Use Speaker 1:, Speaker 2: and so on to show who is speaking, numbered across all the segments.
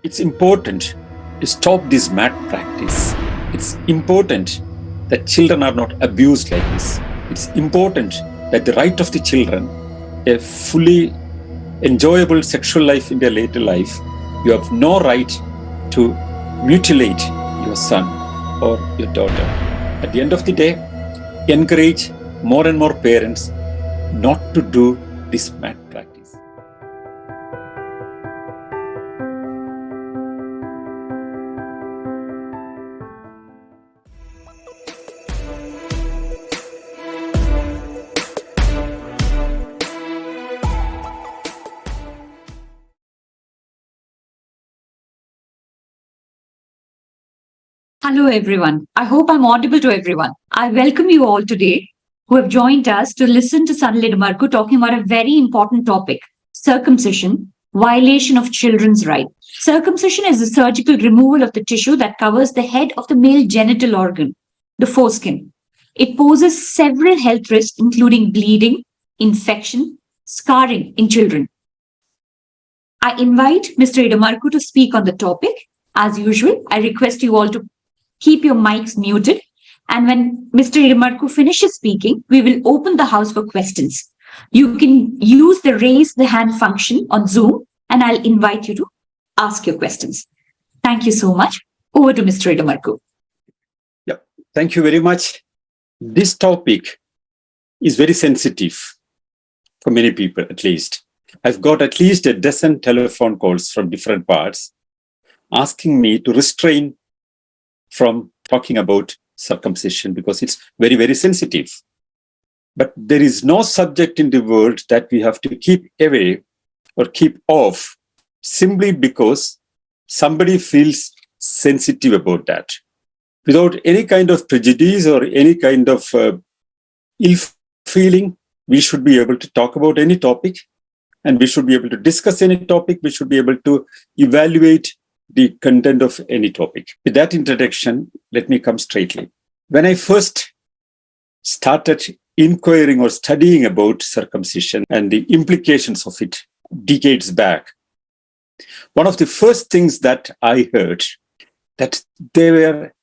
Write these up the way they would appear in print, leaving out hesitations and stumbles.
Speaker 1: It's important to stop this mad practice. It's important that children are not abused like this. It's important that the right of the children, a fully enjoyable sexual life in their later life, you have no right to mutilate your son or your daughter. At the end of the day, encourage more and more parents not to do this mad practice.
Speaker 2: Hello, everyone. I hope I'm audible to everyone. I welcome you all today who have joined us to listen to Sanal Edamaruku talking about a very important topic, circumcision, violation of children's rights. Circumcision is the surgical removal of the tissue that covers the head of the male genital organ, the foreskin. It poses several health risks, including bleeding, infection, scarring in children. I invite Mr. Edamaruku to speak on the topic. As usual, I request you all to keep your mics muted. And when Mr. Edamaruku finishes speaking, we will open the house for questions. You can use the raise the hand function on Zoom, and I'll invite you to ask your questions. Thank you so much. Over to Mr. Edamaruku.
Speaker 1: Yeah, thank you very much. This topic is very sensitive for many people, at least. I've got at least a dozen telephone calls from different parts asking me to restrain from talking about circumcision because it's very, very sensitive. But there is no subject in the world that we have to keep away or keep off simply because somebody feels sensitive about that. Without any kind of prejudice or any kind of ill feeling, we should be able to talk about any topic and we should be able to discuss any topic. We should be able to evaluate the content of any topic. With that introduction, let me come straightly. When I first started inquiring or studying about circumcision and the implications of it decades back, one of the first things that I heard that there were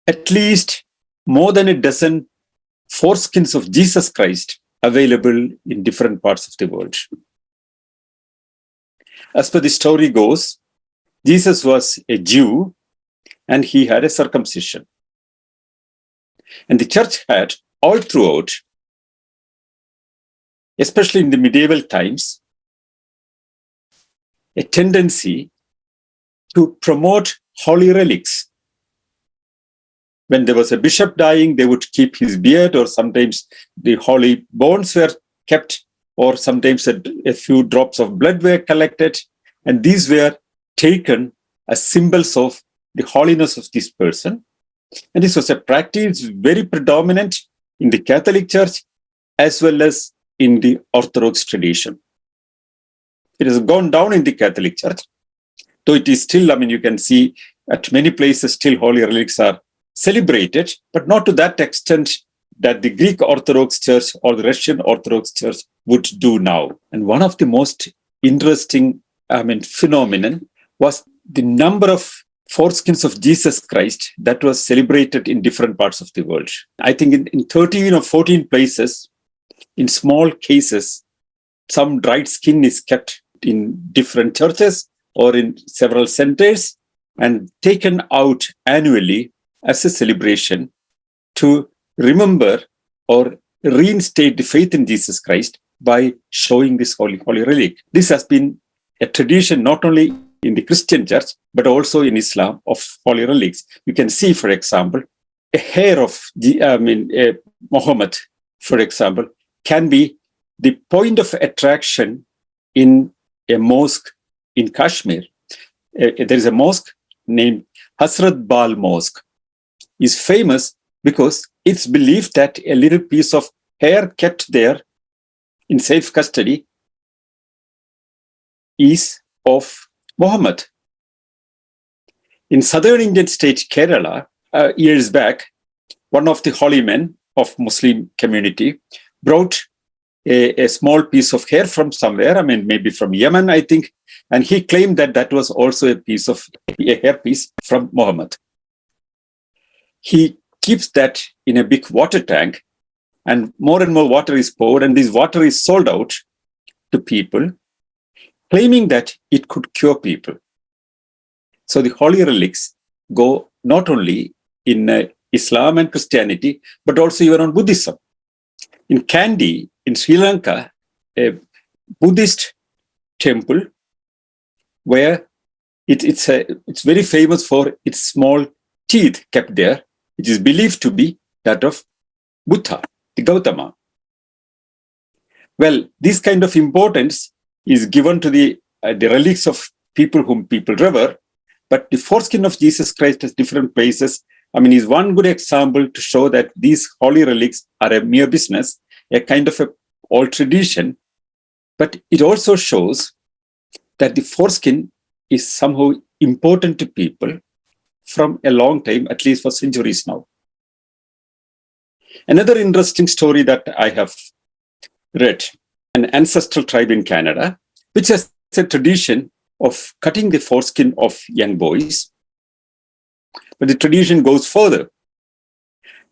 Speaker 1: at least more than a dozen foreskins of Jesus Christ available in different parts of the world. As per the story goes, Jesus was a Jew and he had a circumcision. And the church had all throughout, especially in the medieval times, a tendency to promote holy relics. When there was a bishop dying, they would keep his beard, or sometimes the holy bones were kept, or sometimes a few drops of blood were collected. And these were taken as symbols of the holiness of this person. And this was a practice very predominant in the Catholic Church as well as in the Orthodox tradition. It has gone down in the Catholic Church, though it is still, you can see at many places still holy relics are celebrated, but not to that extent that the Greek Orthodox Church or the Russian Orthodox Church would do now. And one of the most interesting phenomenon was the number of foreskins of Jesus Christ that was celebrated in different parts of the world. I think in 13 or 14 places, in small cases, some dried skin is kept in different churches or in several centers and taken out annually as a celebration to remember or reinstate the faith in Jesus Christ by showing this holy relic. This has been a tradition not only in the Christian church, but also in Islam of holy relics. You can see, for example, a hair of Muhammad, for example, can be the point of attraction in a mosque in Kashmir. There is a mosque named Hazrat Bal Mosque. It's famous because it's believed that a little piece of hair kept there in safe custody is of Muhammad. In southern Indian state Kerala, years back, one of the holy men of Muslim community brought a small piece of hair from somewhere, maybe from Yemen, I think, and he claimed that that was also a hair piece from Muhammad. He keeps that in a big water tank, and more water is poured, and this water is sold out to people, claiming that it could cure people. So the holy relics go not only in Islam and Christianity, but also even on Buddhism. In Kandy, in Sri Lanka, a Buddhist temple where it's very famous for its small teeth kept there, which is believed to be that of Buddha, the Gautama. Well, this kind of importance is given to the relics of people whom people revere, but the foreskin of Jesus Christ has different places. Is one good example to show that these holy relics are a mere business, a kind of old tradition, but it also shows that the foreskin is somehow important to people from a long time, at least for centuries now. Another interesting story that I have read, an ancestral tribe in Canada, which has a tradition of cutting the foreskin of young boys. But the tradition goes further.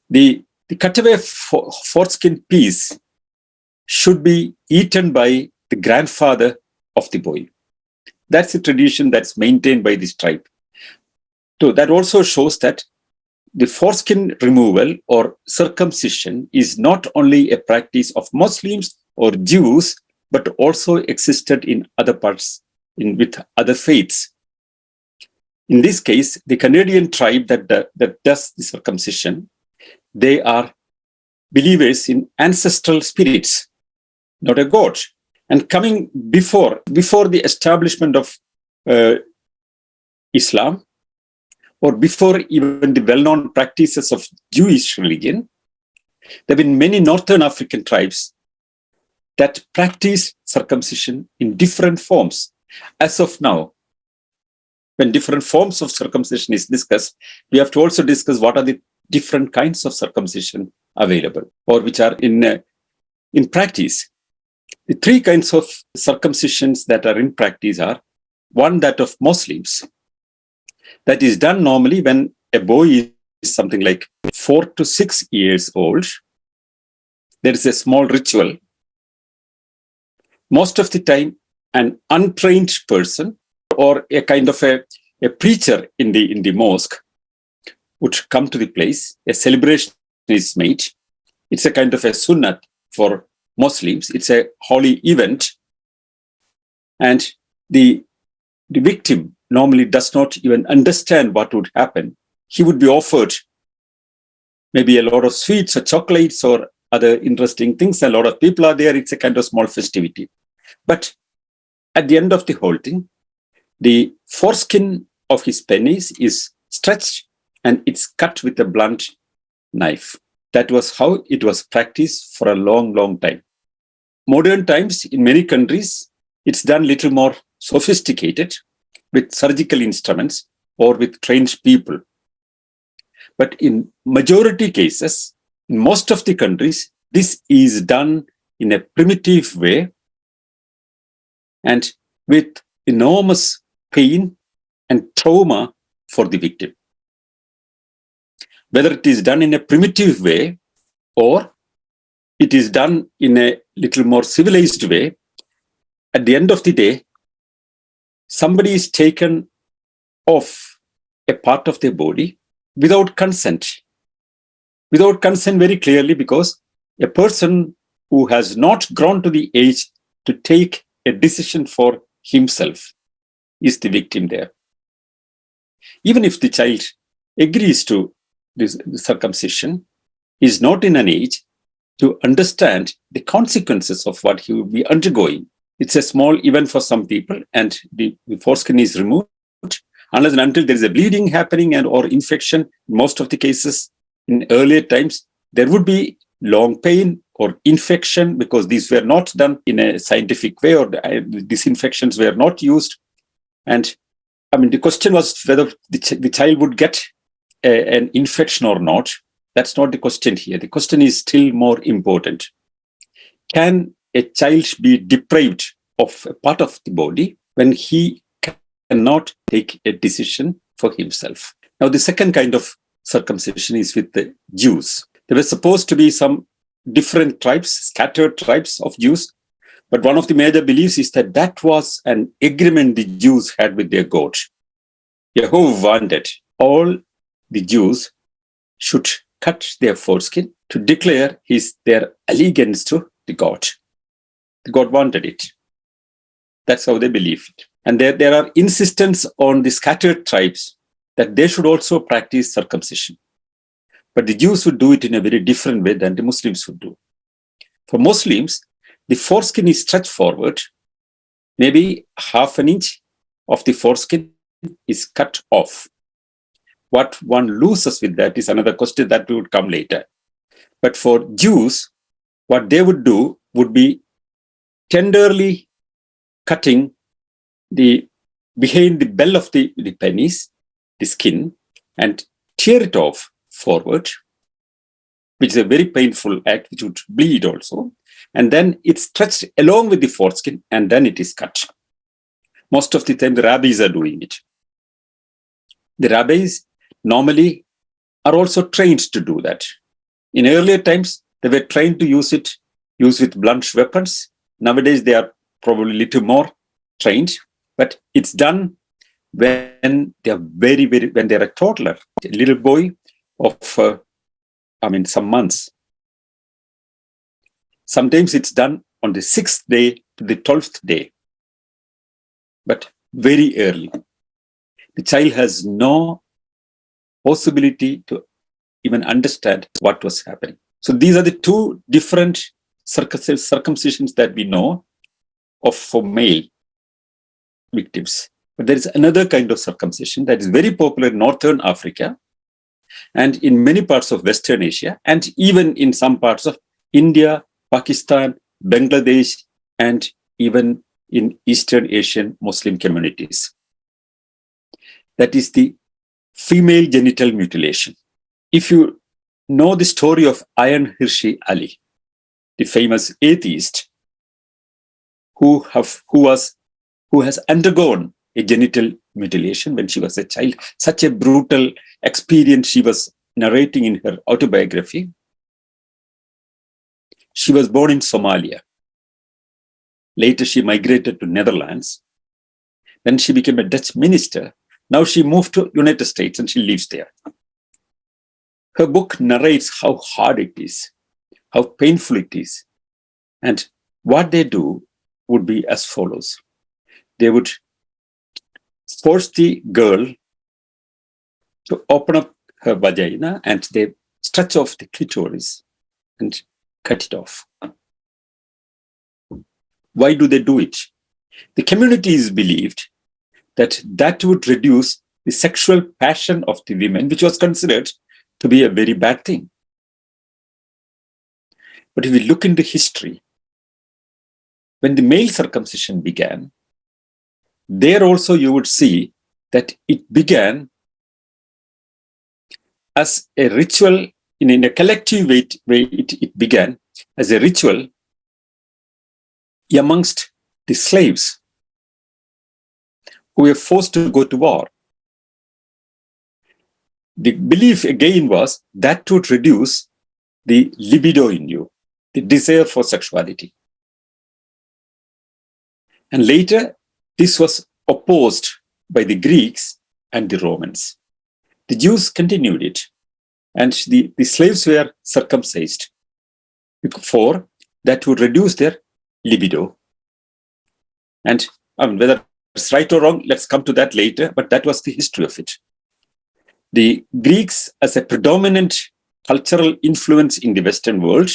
Speaker 1: The cutaway foreskin piece should be eaten by the grandfather of the boy. That's a tradition that's maintained by this tribe. So that also shows that the foreskin removal or circumcision is not only a practice of Muslims or Jews, but also existed in other parts with other faiths. In this case, the Canadian tribe that does the circumcision, they are believers in ancestral spirits, not a god. And coming before the establishment of Islam, or before even the well-known practices of Jewish religion, there have been many Northern African tribes that practice circumcision in different forms. As of now, when different forms of circumcision is discussed, we have to also discuss what are the different kinds of circumcision available or which are in practice. The three kinds of circumcisions that are in practice are: one, that of Muslims, that is done normally when a boy is something like 4 to 6 years old. There is a small ritual. Most of the time, an untrained person or a kind of a preacher in the mosque would come to the place. A celebration is made. It's a kind of a sunnat for Muslims. It's a holy event. And the victim normally does not even understand what would happen. He would be offered maybe a lot of sweets or chocolates or other interesting things. A lot of people are there. It's a kind of small festivity. But at the end of the whole thing, the foreskin of his penis is stretched and it's cut with a blunt knife. That was how it was practiced for a long, long time. Modern times, in many countries, it's done little more sophisticated with surgical instruments or with trained people. But in majority cases, in most of the countries, this is done in a primitive way and with enormous pain and trauma for the victim. Whether it is done in a primitive way or it is done in a little more civilized way, at the end of the day, somebody is taken off a part of their body without consent. Without consent very clearly, because a person who has not grown to the age to take a decision for himself is the victim there. Even if the child agrees to this circumcision, is not in an age to understand the consequences of what he will be undergoing. It's a small event for some people and the foreskin is removed. Unless and until there is a bleeding happening and or infection, in most of the cases in earlier times, there would be long pain or infection because these were not done in a scientific way or disinfections were not used. And the question was whether the child would get an infection or not. That's not the question here. The question is still more important. Can a child be deprived of a part of the body when he cannot take a decision for himself. Now, the second kind of circumcision is with the Jews. There were supposed to be some different tribes, scattered tribes of Jews, but one of the major beliefs is that that was an agreement the Jews had with their God. Jehovah wanted all the Jews should cut their foreskin to declare their allegiance to the God. The God wanted it. That's how they believed. And there are insistence on the scattered tribes that they should also practice circumcision. But the Jews would do it in a very different way than the Muslims would do. For Muslims, the foreskin is stretched forward. Maybe half an inch of the foreskin is cut off. What one loses with that is another question that would come later. But for Jews, what they would do would be tenderly cutting behind the bell of the penis, the skin, and tear it off forward, which is a very painful act, which would bleed also. And then it's stretched along with the foreskin, and then it is cut. Most of the time, the rabbis are doing it. The rabbis normally are also trained to do that. In earlier times, they were trained to use with blunt weapons. Nowadays, they are probably a little more trained, but it's done when they are when they're a toddler, a little boy of, some months. Sometimes it's done on the 6th day to the 12th day, but very early. The child has no possibility to even understand what was happening. So these are the two different circumcisions that we know of for male victims. But there is another kind of circumcision that is very popular in Northern Africa and in many parts of Western Asia, and even in some parts of India, Pakistan, Bangladesh, and even in Eastern Asian Muslim communities. That is the female genital mutilation. If you know the story of Ayaan Hirsi Ali, the famous atheist who has undergone a genital mutilation when she was a child, such a brutal experience she was narrating in her autobiography. She was born in Somalia. Later, she migrated to Netherlands. Then she became a Dutch minister. Now she moved to United States and she lives there. Her book narrates how hard it is, how painful it is. And what they do would be as follows. They would force the girl to open up her vagina and they stretch off the clitoris and cut it off. Why do they do it? The communities believed that would reduce the sexual passion of the women, which was considered to be a very bad thing. But if we look into history, when the male circumcision began, there also you would see that it began as a ritual in a collective way. It began as a ritual amongst the slaves who were forced to go to war. The belief again was that would reduce the libido in you, the desire for sexuality. And later, this was opposed by the Greeks and the Romans. The Jews continued it, and the slaves were circumcised for that would reduce their libido. And whether it's right or wrong, let's come to that later, but that was the history of it. The Greeks, as a predominant cultural influence in the Western world,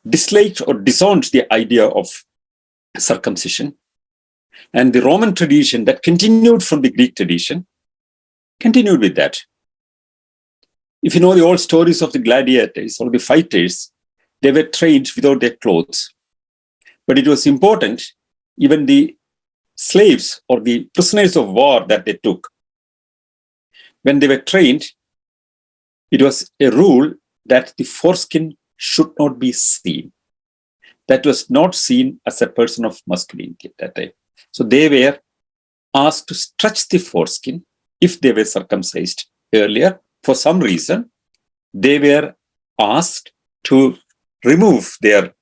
Speaker 1: disliked or disowned the idea of circumcision. And the Roman tradition that continued from the Greek tradition continued with that. If you know the old stories of the gladiators or the fighters, they were trained without their clothes. But it was important, even the slaves or the prisoners of war that they took, when they were trained, it was a rule that the foreskin should not be seen. that was not seen as a person of masculinity at that time. So they were asked to stretch the foreskin if they were circumcised earlier. For some reason, they were asked to remove their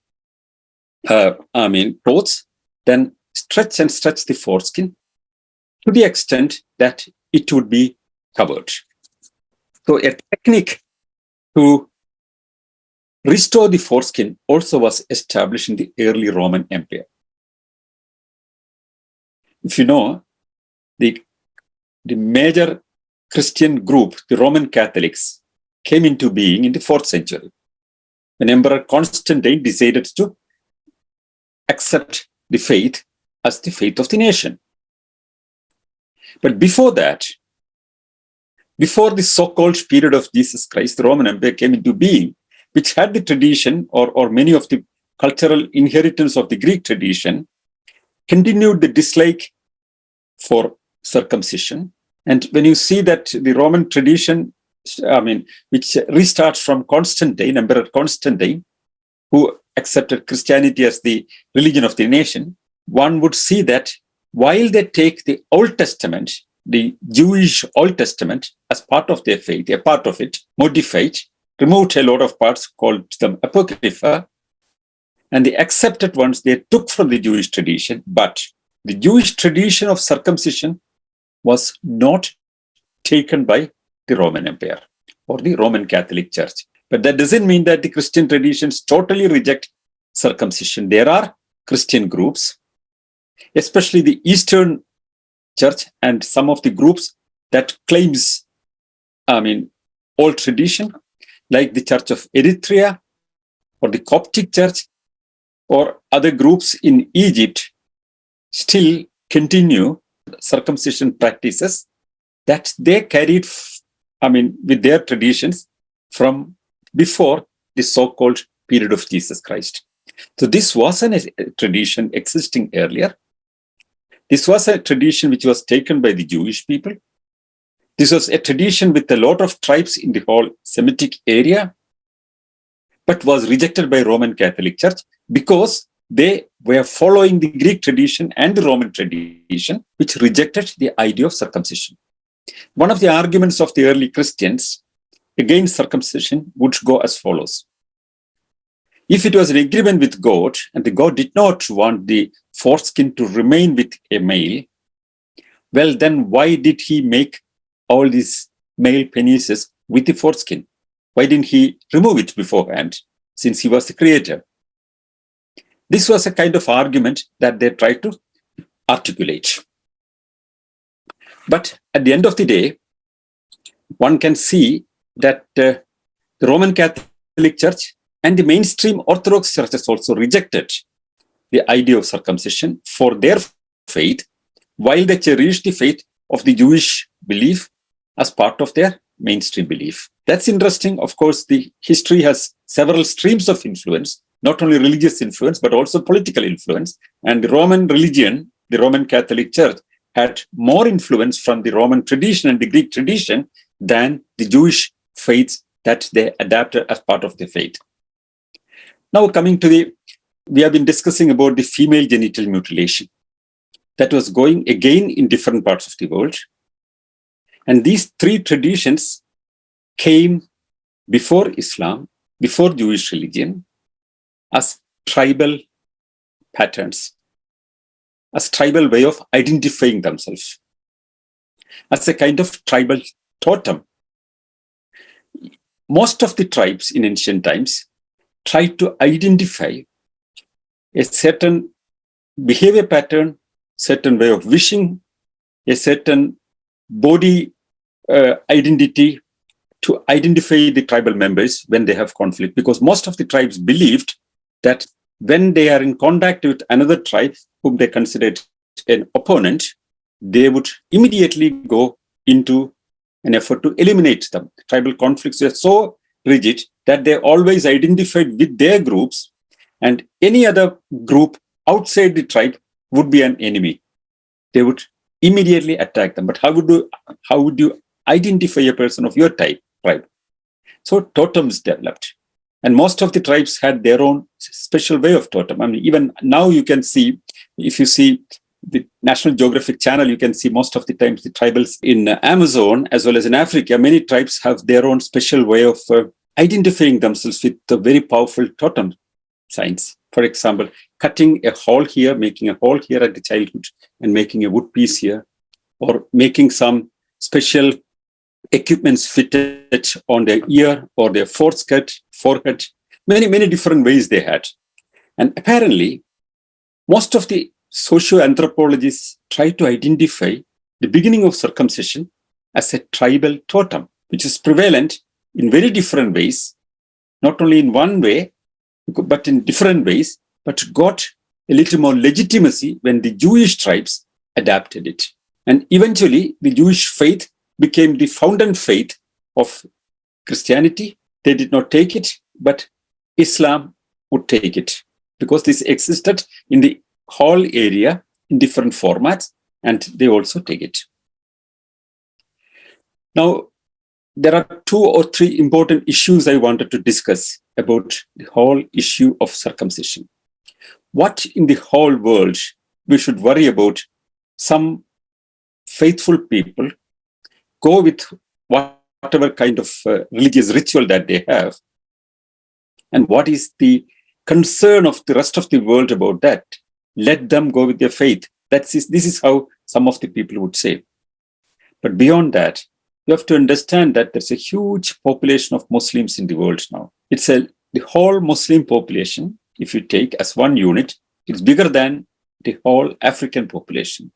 Speaker 1: clothes, then stretch the foreskin to the extent that it would be covered. So a technique to restore the foreskin also was established in the early Roman Empire. If you know, the major Christian group, the Roman Catholics, came into being in the 4th century when Emperor Constantine decided to accept the faith as the faith of the nation. But before that, before the so-called period of Jesus Christ, the Roman Empire came into being, which had the tradition or many of the cultural inheritance of the Greek tradition, continued the dislike for circumcision. And when you see that the Roman tradition, which restarts from Constantine, Emperor Constantine, who accepted Christianity as the religion of the nation, one would see that while they take the Old Testament, the Jewish Old Testament, as part of their faith, a part of it, modified, removed a lot of parts, called them Apocrypha, and the accepted ones they took from the Jewish tradition, but the Jewish tradition of circumcision was not taken by the Roman Empire or the Roman Catholic Church. But that doesn't mean that the Christian traditions totally reject circumcision. There are Christian groups, especially the Eastern Church and some of the groups that claims, old tradition, like the Church of Eritrea or the Coptic Church or other groups in Egypt, still continue circumcision practices that they carried, with their traditions from before the so-called period of Jesus Christ. So this wasn't a tradition existing earlier. This was a tradition which was taken by the Jewish people. This was a tradition with a lot of tribes in the whole Semitic area, but was rejected by Roman Catholic Church because they were following the Greek tradition and the Roman tradition, which rejected the idea of circumcision. One of the arguments of the early Christians against circumcision would go as follows. If it was an agreement with God, and the God did not want the foreskin to remain with a male, well, then why did he make all these male penises with the foreskin? Why didn't he remove it beforehand, since he was the creator? This was a kind of argument that they tried to articulate. But at the end of the day, one can see that the Roman Catholic Church and the mainstream Orthodox churches also rejected the idea of circumcision for their faith, while they cherished the faith of the Jewish belief as part of their mainstream belief. That's interesting. Of course, the history has several streams of influence, not only religious influence, but also political influence. And the Roman religion, the Roman Catholic Church, had more influence from the Roman tradition and the Greek tradition than the Jewish faiths that they adapted as part of the faith. Now coming to we have been discussing about the female genital mutilation that was going again in different parts of the world. And these three traditions came before Islam, before Jewish religion, as tribal patterns, as tribal way of identifying themselves, as a kind of tribal totem. Most of the tribes in ancient times tried to identify a certain behavior pattern, certain way of wishing, a certain body identity to identify the tribal members when they have conflict. Because most of the tribes believed that when they are in contact with another tribe whom they considered an opponent, they would immediately go into an effort to eliminate them. Tribal conflicts were so rigid that they always identified with their groups, and any other group outside the tribe would be an enemy. They would immediately attack them. But how would you identify a person of your tribe? So totems developed. And most of the tribes had their own special way of totem. I mean, even now you can see, if you see the National Geographic Channel, you can see most of the times the tribals in Amazon as well as in Africa, many tribes have their own special way of identifying themselves with the very powerful totem signs. For example, cutting a hole here, making a hole here at the childhood and making a wood piece here, or making some special equipments fitted on their ear or their forehead, many different ways they had. And apparently, most of the socio-anthropologists try to identify the beginning of circumcision as a tribal totem, which is prevalent in very different ways, not only in one way, but in different ways, but got a little more legitimacy when the Jewish tribes adapted it. And eventually, the Jewish faith became the founding faith of Christianity. They did not take it, but Islam would take it, because this existed in the whole area in different formats, and they also take it. Now, there are 2 or 3 important issues I wanted to discuss about the whole issue of circumcision. What in the whole world we should worry about some faithful people go with whatever kind of religious ritual that they have, and what is the concern of the rest of the world about that? Let them go with their faith. This is how some of the people would say. But beyond that, you have to understand that there's a huge population of Muslims in the world now. The whole Muslim population, if you take as one unit, it's bigger than the whole African population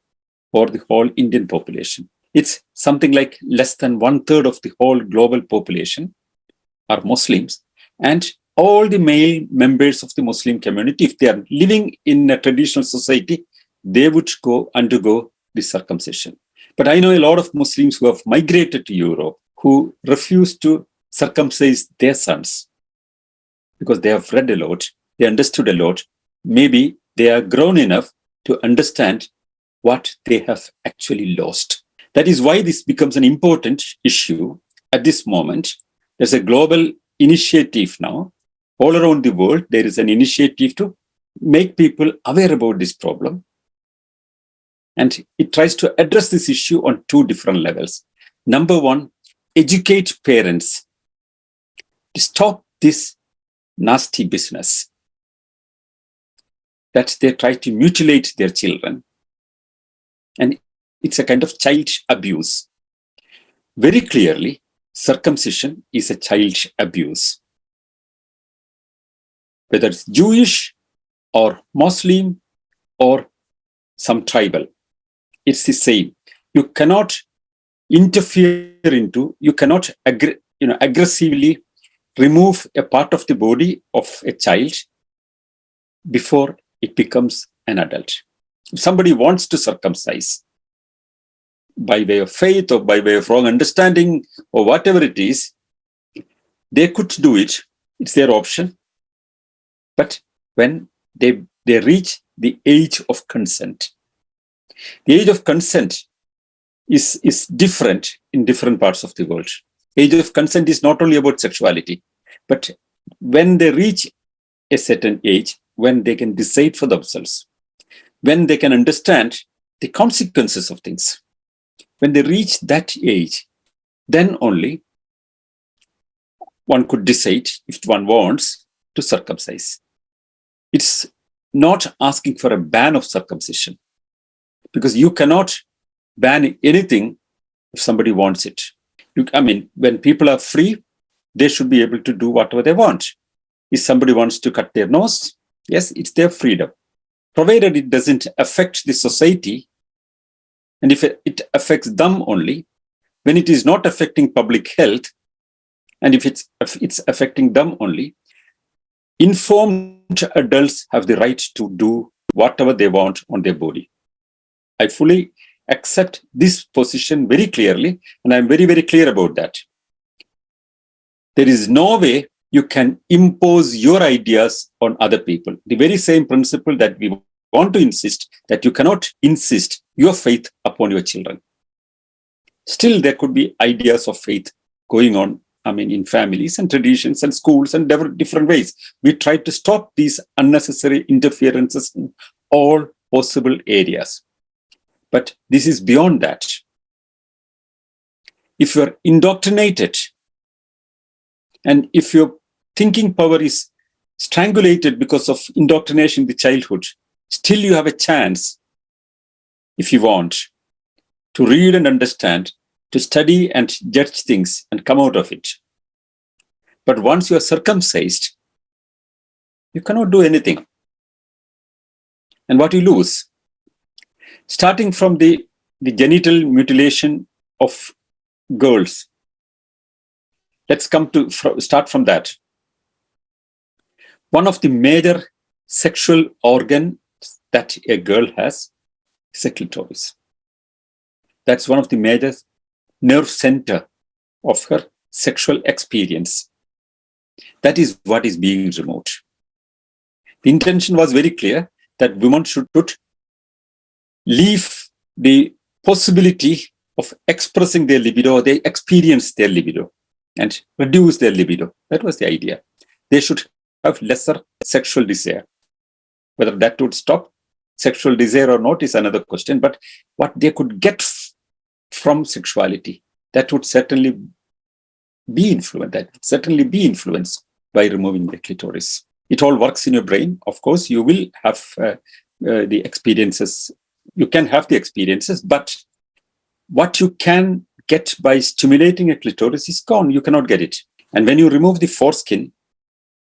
Speaker 1: or the whole Indian population. It's something like less than 1/3 of the whole global population are Muslims. And all the male members of the Muslim community, if they are living in a traditional society, they would undergo the circumcision. But I know a lot of Muslims who have migrated to Europe who refuse to circumcise their sons because they have read a lot, they understood a lot. Maybe they are grown enough to understand what they have actually lost. That is why this becomes an important issue at this moment. There's a global initiative now. All around the world, there is an initiative to make people aware about this problem. And it tries to address this issue on 2 different levels. Number 1, educate parents to stop this nasty business that they try to mutilate their children. And it's a kind of child abuse. Very clearly, circumcision is a child abuse. Whether it's Jewish or Muslim or some tribal, it's the same. You cannot interfere into, you cannot aggressively remove a part of the body of a child before it becomes an adult. If somebody wants to circumcise by way of faith or by way of wrong understanding or whatever it is, they could do it. It's their option. But when they reach the age of consent, the age of consent is different in different parts of the world. Age of consent is not only about sexuality, but when they reach a certain age, when they can decide for themselves, when they can understand the consequences of things, when they reach that age, then only one could decide if one wants to circumcise. It's not asking for a ban of circumcision, because you cannot ban anything if somebody wants it. When people are free, they should be able to do whatever they want. If somebody wants to cut their nose, yes, it's their freedom, provided it doesn't affect the society. And if it affects them only, when it is not affecting public health, and if it's affecting them only, informed adults have the right to do whatever they want on their body. I fully accept this position very clearly, and I'm very, very clear about that. There is no way you can impose your ideas on other people. The very same principle that we want to insist, that you cannot insist your faith upon your children. Still, there could be ideas of faith going on in families and traditions and schools and different ways. We try to stop these unnecessary interferences in all possible areas. But this is beyond that. If you're indoctrinated and if your thinking power is strangulated because of indoctrination in the childhood, still you have a chance, if you want, to read and understand, to study and judge things and come out of it. But once you are circumcised, you cannot do anything. And what you lose, starting from the genital mutilation of girls. Let's start from that. One of the major sexual organs that a girl has is a clitoris. That's one of the major nerve center of her sexual experience. That is what is being removed. The intention was very clear that women should leave the possibility of expressing their libido, they experience their libido and reduce their libido. That was the idea. They should have lesser sexual desire. Whether that would stop sexual desire or not is another question, but what they could get from sexuality, that would certainly be influenced by removing the clitoris. It all works in your brain. Of course, you will have the experiences. You can have the experiences, but what you can get by stimulating a clitoris is gone. You cannot get it. And when you remove the foreskin,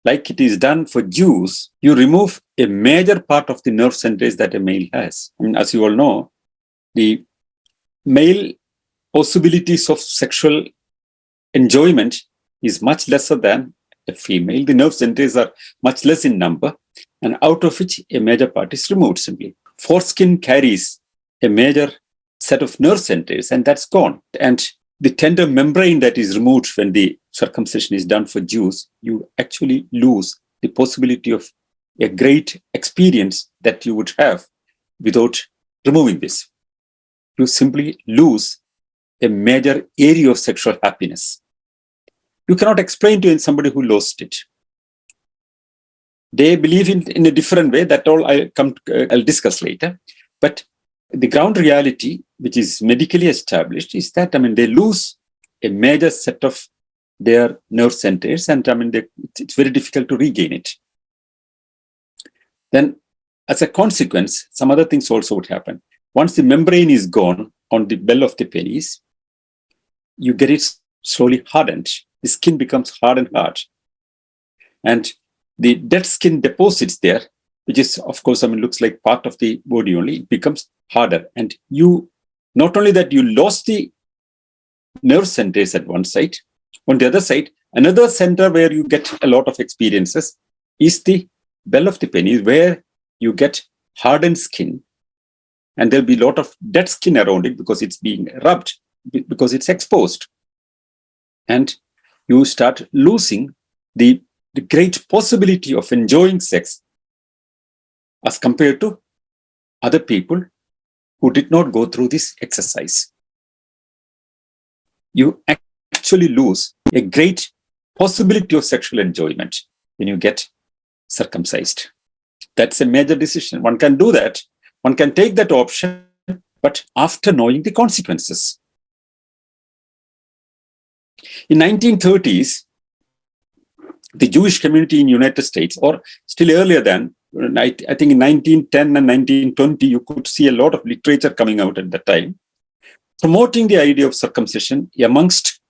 Speaker 1: like it is done for Jews, you remove a major part of the nerve centers that a male has. As you all know, the male possibilities of sexual enjoyment is much lesser than a female. The nerve centers are much less in number, and out of which a major part is removed simply. Foreskin carries a major set of nerve centers, and that's gone. And the tender membrane that is removed when the circumcision is done for Jews, you actually lose the possibility of a great experience that you would have without removing this. You simply lose a major area of sexual happiness. You cannot explain to somebody who lost it. They believe in a different way. That all I'll discuss later. But the ground reality, which is medically established, is that they lose a major set of their nerve centers, and it's very difficult to regain it. Then, as a consequence, some other things also would happen. Once the membrane is gone on the bell of the penis, you get it slowly hardened. The skin becomes hard and hard. And the dead skin deposits there, which is, of course, looks like part of the body only, it becomes harder. And you, not only that you lost the nerve centers at one side, on the other side, another center where you get a lot of experiences is the bell of the penis, where you get hardened skin. And there'll be a lot of dead skin around it because it's being rubbed, because it's exposed. And you start losing the great possibility of enjoying sex as compared to other people who did not go through this exercise. You actually lose a great possibility of sexual enjoyment when you get circumcised. That's a major decision. One can do that. One can take that option, but after knowing the consequences. In 1930s, the Jewish community in United States, or still earlier than, I think in 1910 and 1920, you could see a lot of literature coming out at that time, promoting the idea of circumcision amongst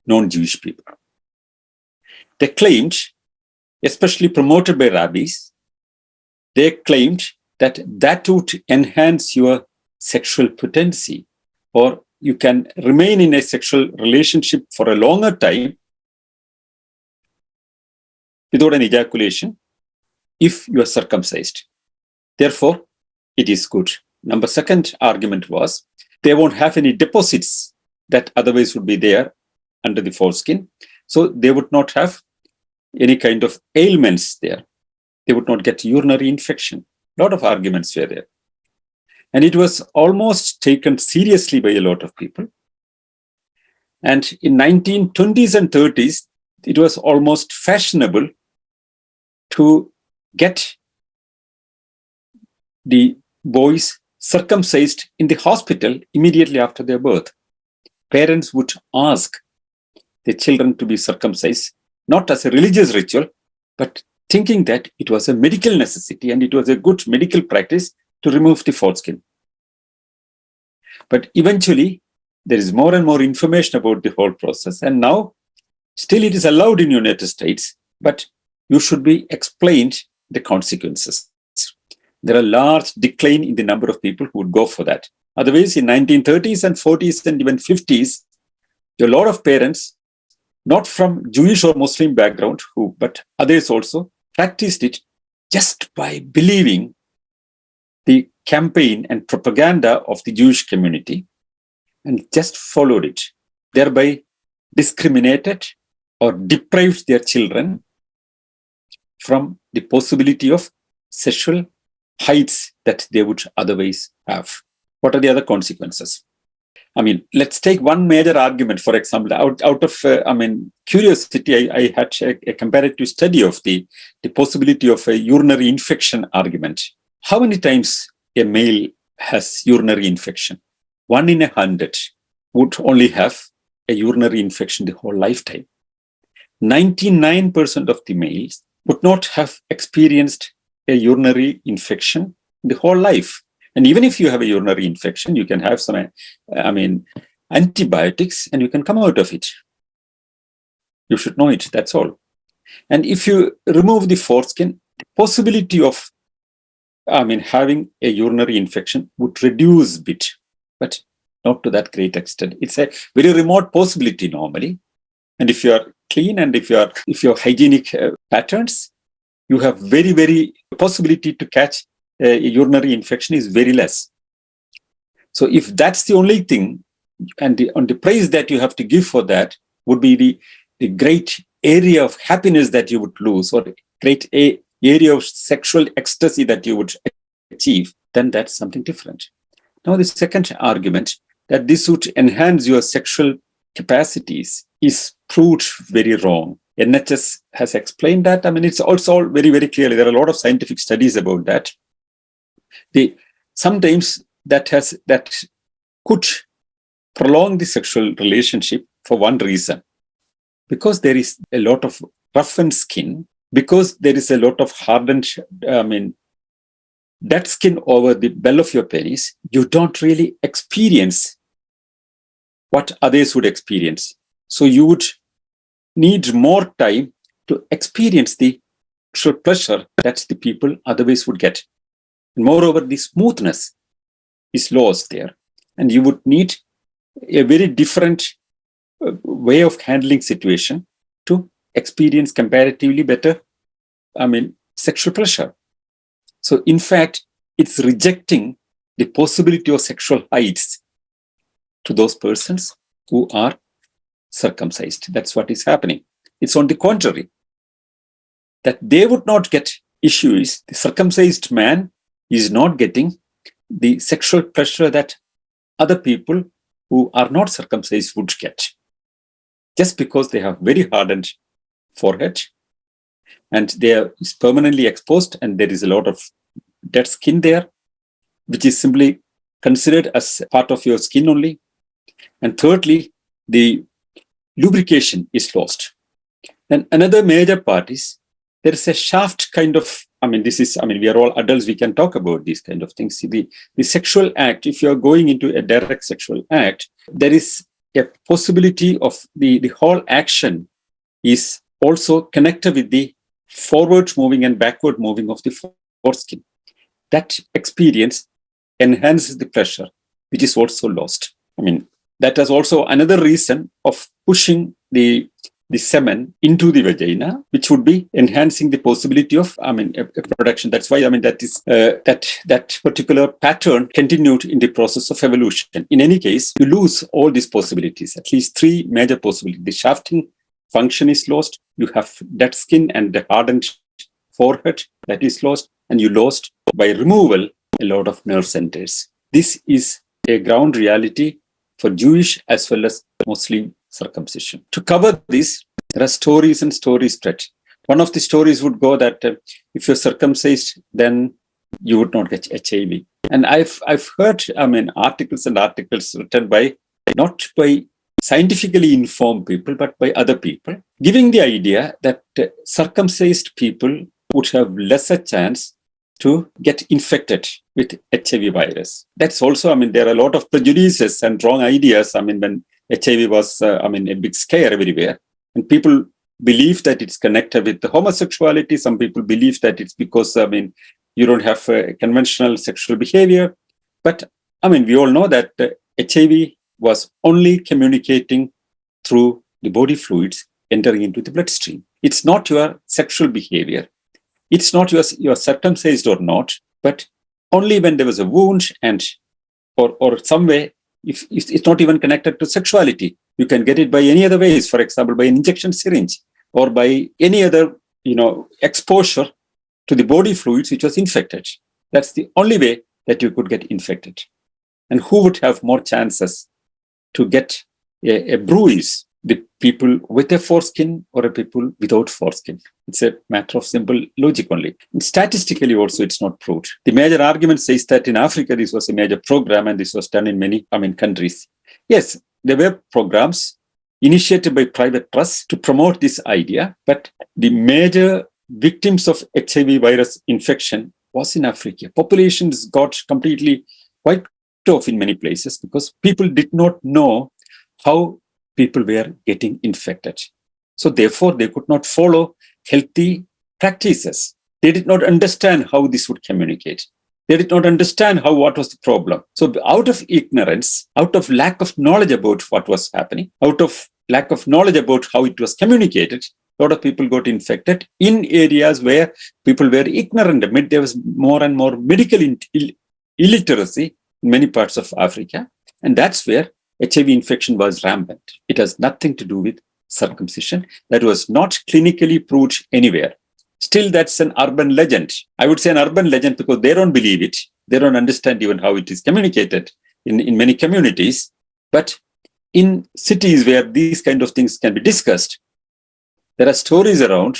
Speaker 1: non-Jewish people. They claimed, especially promoted by rabbis, they claimed that would enhance your sexual potency, or you can remain in a sexual relationship for a longer time without an ejaculation if you are circumcised. Therefore, it is good. Second argument was they won't have any deposits that otherwise would be there under the foreskin. So they would not have any kind of ailments there. They would not get urinary infection. A lot of arguments were there. And it was almost taken seriously by a lot of people. And in 1920s and 30s, it was almost fashionable to get the boys circumcised in the hospital immediately after their birth. Parents would ask the children to be circumcised, not as a religious ritual, but thinking that it was a medical necessity and it was a good medical practice to remove the foreskin. But eventually, there is more and more information about the whole process. And now, still it is allowed in the United States, but you should be explained the consequences. There are large decline in the number of people who would go for that. Otherwise, in 1930s and 40s and even 50s, a lot of parents, not from Jewish or Muslim background, but others also, practiced it just by believing the campaign and propaganda of the Jewish community and just followed it, thereby discriminated or deprived their children from the possibility of sexual heights that they would otherwise have. What are the other consequences? I mean, let's take one major argument, for example, out of curiosity, I had a comparative study of the possibility of a urinary infection argument. How many times a male has urinary infection? 1 in 100 would only have a urinary infection the whole lifetime. 99% of the males would not have experienced a urinary infection the whole life. And even if you have a urinary infection, you can have some, antibiotics and you can come out of it. You should know it, that's all. And if you remove the foreskin, the possibility of having a urinary infection would reduce a bit, but not to that great extent. It's a very remote possibility normally. And if you are clean and if your hygienic patterns, you have very, very possibility to catch a urinary infection is very less. So if that's the only thing, and the price that you have to give for that would be the great area of happiness that you would lose, or the great area of sexual ecstasy that you would achieve, then that's something different. Now, the second argument that this would enhance your sexual capacities is proved very wrong. NHS has explained that. It's also all very, very clearly. There are a lot of scientific studies about that. Sometimes that could prolong the sexual relationship for one reason. Because there is a lot of roughened skin, because there is a lot of hardened, dead skin over the bell of your penis, you don't really experience what others would experience. So you would need more time to experience the sexual pleasure that the people otherwise would get. And moreover, the smoothness is lost there. And you would need a very different way of handling situation to experience comparatively better, sexual pleasure. So in fact, it's rejecting the possibility of sexual heights to those persons who are circumcised. That's what is happening. It's on the contrary, that they would not get issues. The circumcised man is not getting the sexual pleasure that other people who are not circumcised would get, just because they have very hardened forehead and they are permanently exposed and there is a lot of dead skin there, which is simply considered as part of your skin only. And thirdly, the lubrication is lost. And another major part is there is a shaft kind of, we are all adults, we can talk about these kind of things. The sexual act, if you are going into a direct sexual act, there is a possibility of the whole action is also connected with the forward moving and backward moving of the foreskin. That experience enhances the pleasure, which is also lost. That is also another reason of pushing the semen into the vagina, which would be enhancing the possibility of a production. That's why that is that particular pattern continued in the process of evolution. In any case, you lose all these possibilities. At least three major possibilities. The shafting function is lost. You have dead skin and the hardened forehead that is lost, and you lost by removal a lot of nerve centers. This is a ground reality for Jewish as well as Muslim circumcision. To cover this, there are stories and stories spread. One of the stories would go that if you're circumcised, then you would not get HIV. And I've heard, articles and articles written by, not by scientifically informed people, but by other people, giving the idea that circumcised people would have lesser chance to get infected with HIV virus. That's also, there are a lot of prejudices and wrong ideas. When HIV was, a big scare everywhere, and people believe that it's connected with the homosexuality. Some people believe that it's because, you don't have conventional sexual behavior. But, we all know that HIV was only communicating through the body fluids entering into the bloodstream. It's not your sexual behavior. It's not you're circumcised or not, but only when there was a wound and or some way, if it's not even connected to sexuality, you can get it by any other ways. For example, by an injection syringe or by any other, exposure to the body fluids which was infected. That's the only way that you could get infected. And who would have more chances to get a bruise? The people with a foreskin or a people without foreskin. It's a matter of simple logic only. And statistically also, it's not proved. The major argument says that in Africa, this was a major program and this was done in many, countries. Yes, there were programs initiated by private trusts to promote this idea, but the major victims of HIV virus infection was in Africa. Populations got completely wiped off in many places because people did not know how people were getting infected. So therefore, they could not follow healthy practices. They did not understand how this would communicate. They did not understand what was the problem. So out of ignorance, out of lack of knowledge about what was happening, out of lack of knowledge about how it was communicated, a lot of people got infected in areas where people were ignorant. There was more and more medical illiteracy in many parts of Africa. And that's where HIV infection was rampant. It has nothing to do with circumcision. That was not clinically proved anywhere. Still, that's an urban legend. I would say an urban legend because they don't believe it. They don't understand even how it is communicated in many communities. But in cities where these kind of things can be discussed, there are stories around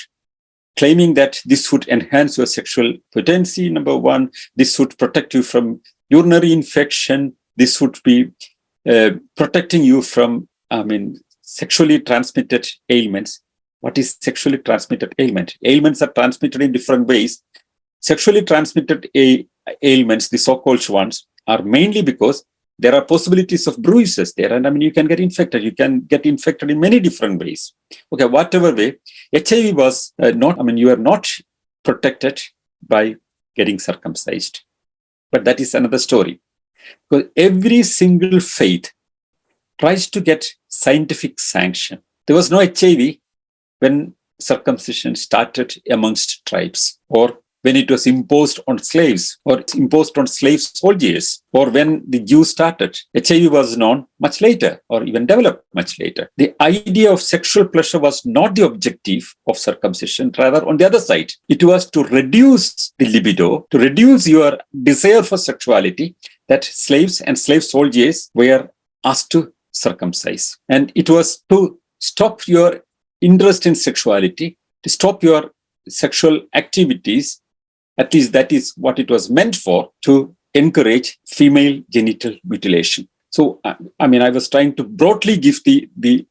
Speaker 1: claiming that this would enhance your sexual potency, number one. This would protect you from urinary infection. This would be protecting you from, sexually transmitted ailments. What is sexually transmitted ailment? Ailments are transmitted in different ways. Sexually transmitted ailments, the so-called ones, are mainly because there are possibilities of bruises there. And you can get infected. You can get infected in many different ways. Okay, whatever way, HIV was you are not protected by getting circumcised. But that is another story. Because every single faith tries to get scientific sanction. There was no HIV when circumcision started amongst tribes, or when it was imposed on slaves, or imposed on slave soldiers, or when the Jews started. HIV was known much later, or even developed much later. The idea of sexual pleasure was not the objective of circumcision, rather on the other side. It was to reduce the libido, to reduce your desire for sexuality, that slaves and slave soldiers were asked to circumcise. And it was to stop your interest in sexuality, to stop your sexual activities. At least that is what it was meant for, to encourage female genital mutilation. So, I was trying to broadly give the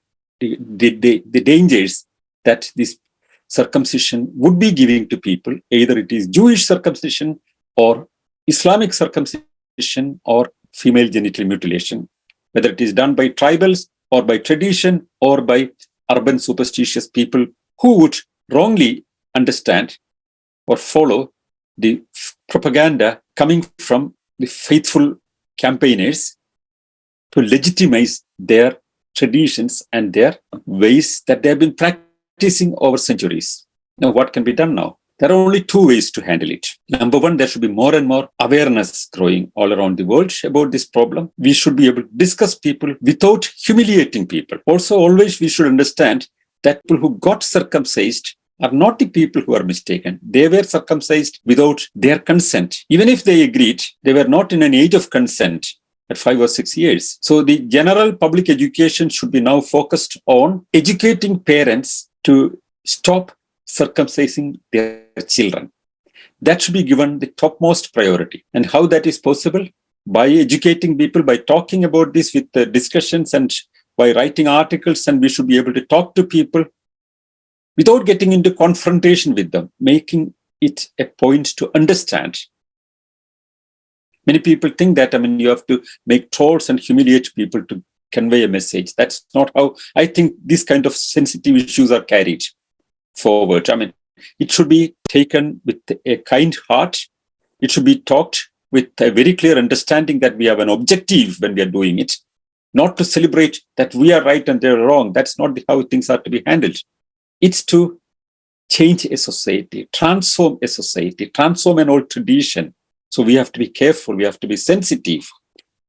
Speaker 1: dangers that this circumcision would be giving to people. Either it is Jewish circumcision or Islamic circumcision or female genital mutilation, whether it is done by tribals or by tradition or by urban superstitious people who would wrongly understand or follow the propaganda coming from the faithful campaigners to legitimize their traditions and their ways that they have been practicing over centuries. Now, what can be done now? There are only two ways to handle it. Number one, there should be more and more awareness growing all around the world about this problem. We should be able to discuss people without humiliating people. Also, always we should understand that people who got circumcised are not the people who are mistaken. They were circumcised without their consent. Even if they agreed, they were not in an age of consent. at 5 or 6 years. So the general public education should be now focused on educating parents to stop circumcising their children. That should be given the topmost priority. And how that is possible? By educating people, by talking about this with the discussions and by writing articles, and we should be able to talk to people without getting into confrontation with them, making it a point to understand. Many people think that, you have to make trolls and humiliate people to convey a message. That's not how I think these kind of sensitive issues are carried forward. It should be taken with a kind heart. It should be talked with a very clear understanding that we have an objective when we are doing it, not to celebrate that we are right and they're wrong. That's not how things are to be handled. It's to change a society, transform an old tradition. So we have to be careful. We have to be sensitive.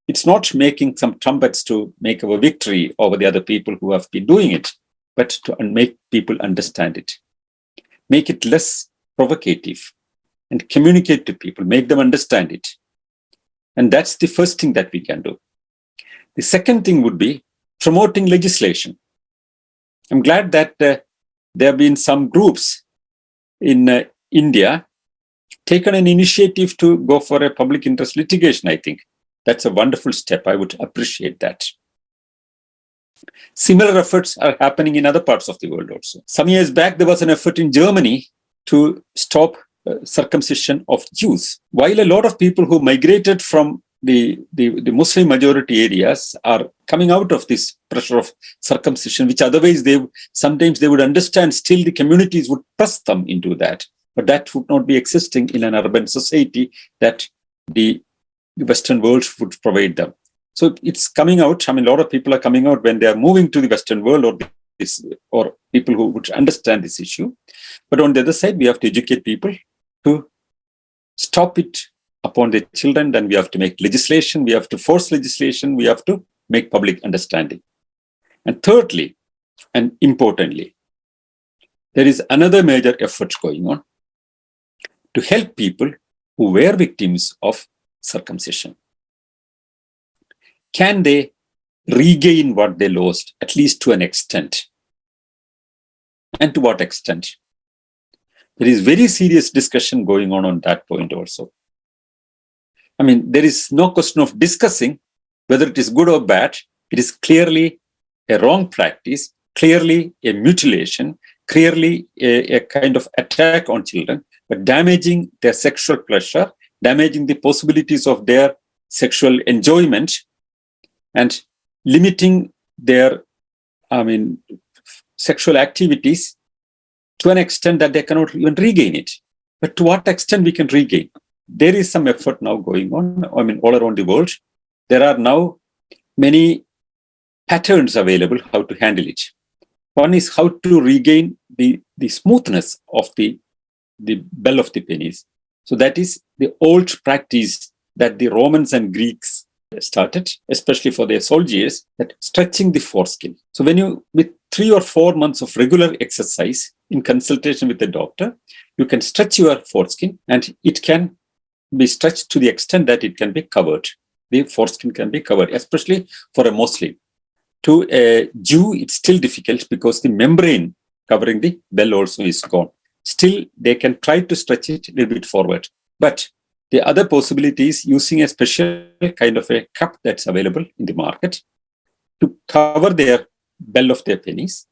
Speaker 1: It's not making some trumpets to make our victory over the other people who have been doing it, but to make people understand it. Make it less provocative and communicate to people, make them understand it. And that's the first thing that we can do. The second thing would be promoting legislation. I'm glad that there have been some groups in India taken an initiative to go for a public interest litigation, I think. That's a wonderful step. I would appreciate that. Similar efforts are happening in other parts of the world also. Some years back, there was an effort in Germany to stop circumcision of Jews. While a lot of people who migrated from the Muslim majority areas are coming out of this pressure of circumcision, which otherwise sometimes they would understand, still the communities would press them into that. But that would not be existing in an urban society that the Western world would provide them. So it's coming out. A lot of people are coming out when they are moving to the Western world or people who would understand this issue. But on the other side, we have to educate people to stop it upon their children. Then we have to make legislation. We have to force legislation. We have to make public understanding. And thirdly, and importantly, there is another major effort going on to help people who were victims of circumcision. Can they regain what they lost, at least to an extent? And to what extent? There is very serious discussion going on that point also. There is no question of discussing whether it is good or bad. It is clearly a wrong practice, clearly a mutilation, clearly a kind of attack on children, but damaging their sexual pleasure, damaging the possibilities of their sexual enjoyment, and limiting their, sexual activities to an extent that they cannot even regain it. But to what extent we can regain? There is some effort now going on, all around the world. There are now many patterns available how to handle it. One is how to regain the smoothness of the bell of the penis. So that is the old practice that the Romans and Greeks started, especially for their soldiers, that stretching the foreskin. So with 3 or 4 months of regular exercise in consultation with the doctor, you can stretch your foreskin and it can be stretched to the extent that it can be covered. The foreskin can be covered, especially for a Muslim. To a Jew, it's still difficult because the membrane covering the bell also is gone. Still, they can try to stretch it a little bit forward. But the other possibility is using a special kind of a cup that's available in the market to cover their bell of their penis,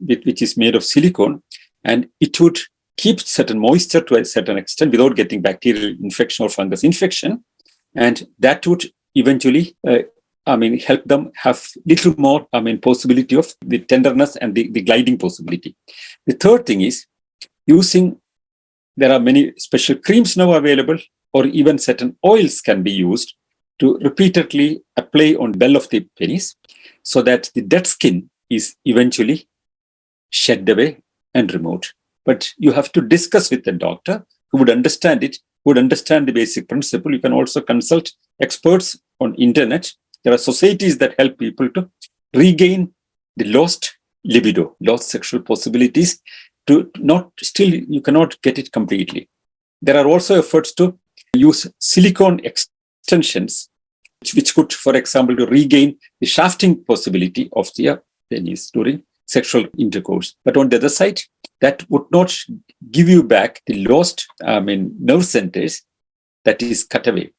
Speaker 1: which is made of silicone, and it would keep certain moisture to a certain extent without getting bacterial infection or fungus infection, and that would eventually help them have little more possibility of the tenderness and the gliding possibility. The third thing is there are many special creams now available, or even certain oils can be used to repeatedly apply on bell of the penis so that the dead skin is eventually shed away and removed. But you have to discuss with the doctor who would understand it, who would understand the basic principle. You can also consult experts on internet. There are societies that help people to regain the lost libido, lost sexual possibilities. You cannot get it completely. There are also efforts to use silicone extensions which could, for example, to regain the shafting possibility of the penis during sexual intercourse. But on the other side, that would not give you back the lost, nerve centers that is cut away.